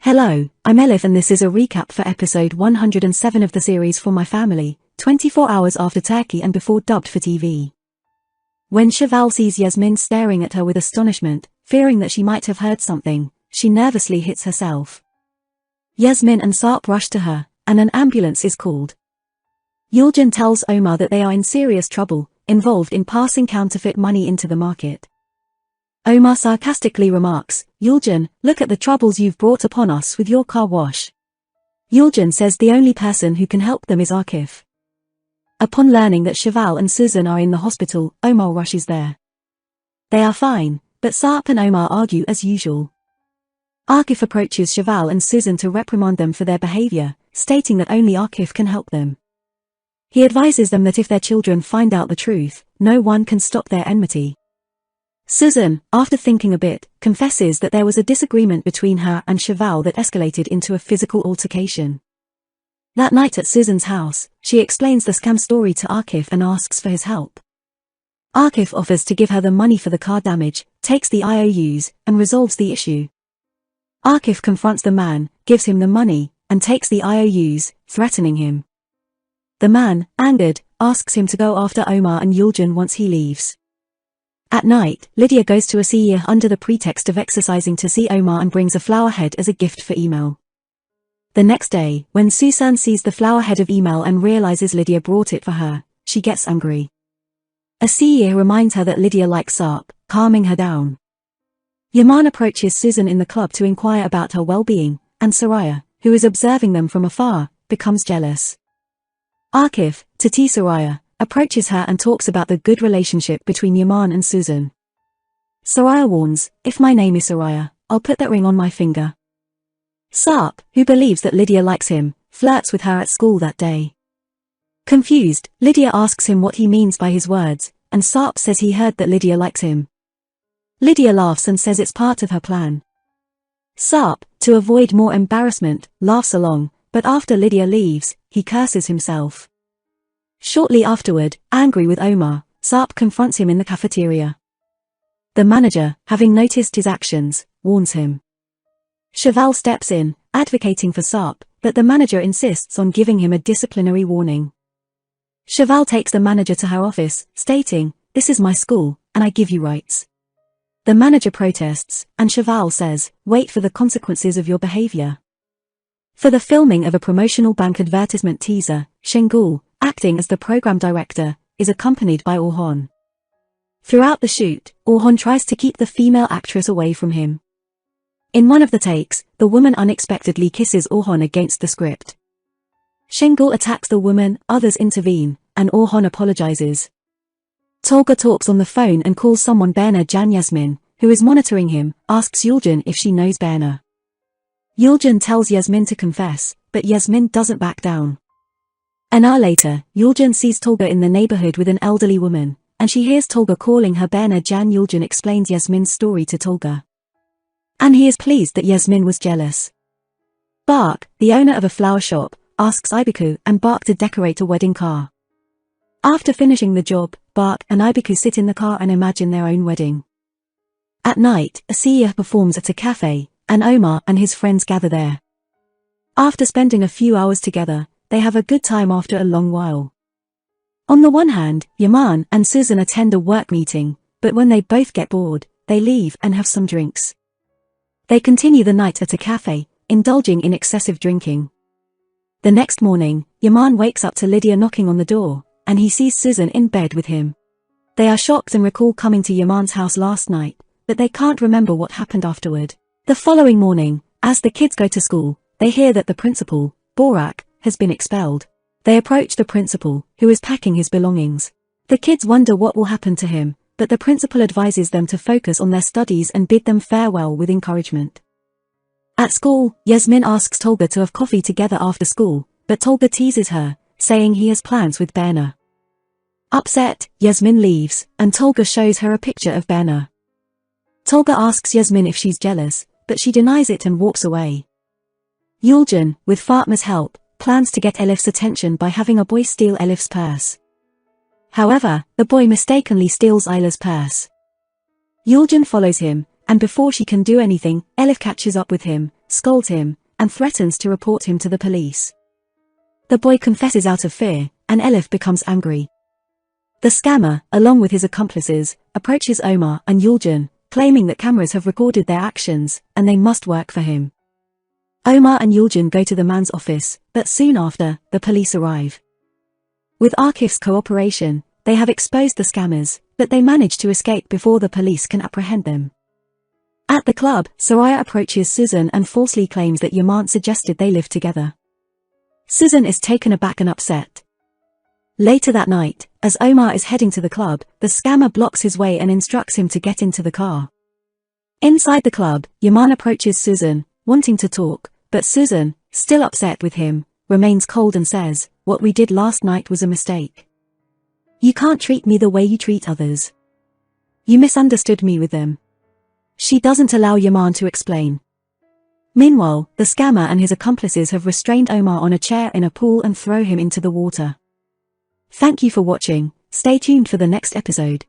Hello, I'm Elif and this is a recap for episode 107 of the series For My Family, 24 hours after Turkey and before dubbed for TV. When Cheval sees Yasmin staring at her with astonishment, fearing that she might have heard something, she nervously hits herself. Yasmin and Sarp rush to her, and an ambulance is called. Yulcan tells Omar that they are in serious trouble, involved in passing counterfeit money into the market. Omar sarcastically remarks, "Yulcan, look at the troubles you've brought upon us with your car wash." Yulcan says the only person who can help them is Akif. Upon learning that Cheval and Susan are in the hospital, Omar rushes there. They are fine, but Sarp and Omar argue as usual. Akif approaches Cheval and Susan to reprimand them for their behavior, stating that only Akif can help them. He advises them that if their children find out the truth, no one can stop their enmity. Susan, after thinking a bit, confesses that there was a disagreement between her and Cheval that escalated into a physical altercation. That night at Susan's house, she explains the scam story to Akif and asks for his help. Akif offers to give her the money for the car damage, takes the IOUs, and resolves the issue. Akif confronts the man, gives him the money, and takes the IOUs, threatening him. The man, angered, asks him to go after Omar and Yulcan once he leaves. At night, Lydia goes to a CE under the pretext of exercising to see Omar and brings a flower head as a gift for Emil. The next day, when Susan sees the flower head of Emil and realizes Lydia brought it for her, she gets angry. A CE reminds her that Lydia likes Sarp, calming her down. Yaman approaches Susan in the club to inquire about her well-being, and Soraya, who is observing them from afar, becomes jealous. Akif, Tati Soraya, approaches her and talks about the good relationship between Yaman and Susan. Soraya warns, "If my name is Soraya, I'll put that ring on my finger." Sarp, who believes that Lydia likes him, flirts with her at school that day. Confused, Lydia asks him what he means by his words, and Sarp says he heard that Lydia likes him. Lydia laughs and says it's part of her plan. Sarp, to avoid more embarrassment, laughs along, but after Lydia leaves, he curses himself. Shortly afterward, angry with Omar, Sarp confronts him in the cafeteria. The manager, having noticed his actions, warns him. Cheval steps in, advocating for Sarp, but the manager insists on giving him a disciplinary warning. Cheval takes the manager to her office, stating, "This is my school, and I give you rights." The manager protests, and Cheval says, "Wait for the consequences of your behavior." For the filming of a promotional bank advertisement teaser, Şengül, acting as the program director, is accompanied by Orhan. Throughout the shoot, Orhan tries to keep the female actress away from him. In one of the takes, the woman unexpectedly kisses Orhan against the script. Şengül attacks the woman, others intervene, and Orhan apologizes. Tolga talks on the phone and calls someone Berna Can. Yasmin, who is monitoring him, asks Yulcan if she knows Berna. Yulcan tells Yasmin to confess, but Yasmin doesn't back down. An hour later, Yulcan sees Tolga in the neighborhood with an elderly woman, and she hears Tolga calling her Berna Can. Yulcan explains Yasmin's story to Tolga. And he is pleased that Yasmin was jealous. Berk, the owner of a flower shop, asks Aybike and Berk to decorate a wedding car. After finishing the job, Berk and Aybike sit in the car and imagine their own wedding. At night, a CE performs at a cafe, and Omar and his friends gather there. After spending a few hours together, they have a good time after a long while. On the one hand, Yaman and Susan attend a work meeting, but when they both get bored, they leave and have some drinks. They continue the night at a cafe, indulging in excessive drinking. The next morning, Yaman wakes up to Lydia knocking on the door, and he sees Susan in bed with him. They are shocked and recall coming to Yaman's house last night, but they can't remember what happened afterward. The following morning, as the kids go to school, they hear that the principal, Berk, has been expelled. They approach the principal, who is packing his belongings. The kids wonder what will happen to him, but the principal advises them to focus on their studies and bid them farewell with encouragement. At school, Yasmin asks Tolga to have coffee together after school, but Tolga teases her, saying he has plans with Berna. Upset, Yasmin leaves, and Tolga shows her a picture of Berna. Tolga asks Yasmin if she's jealous, but she denies it and walks away. Yulcan, with Fatma's help, plans to get Elif's attention by having a boy steal Elif's purse. However, the boy mistakenly steals Ayla's purse. Yulcan follows him, and before she can do anything, Elif catches up with him, scolds him, and threatens to report him to the police. The boy confesses out of fear, and Elif becomes angry. The scammer, along with his accomplices, approaches Omar and Yuljan, claiming that cameras have recorded their actions, and they must work for him. Omar and Yuljan go to the man's office, but soon after, the police arrive. With Akif's cooperation, they have exposed the scammers, but they manage to escape before the police can apprehend them. At the club, Soraya approaches Susan and falsely claims that Yaman suggested they live together. Susan is taken aback and upset. Later that night, as Omar is heading to the club, the scammer blocks his way and instructs him to get into the car. Inside the club, Yaman approaches Susan, wanting to talk, but Susan, still upset with him, remains cold and says, "What we did last night was a mistake. You can't treat me the way you treat others. You misunderstood me with them." She doesn't allow Yaman to explain. Meanwhile, the scammer and his accomplices have restrained Omar on a chair in a pool and throw him into the water. Thank you for watching. Stay tuned for the next episode.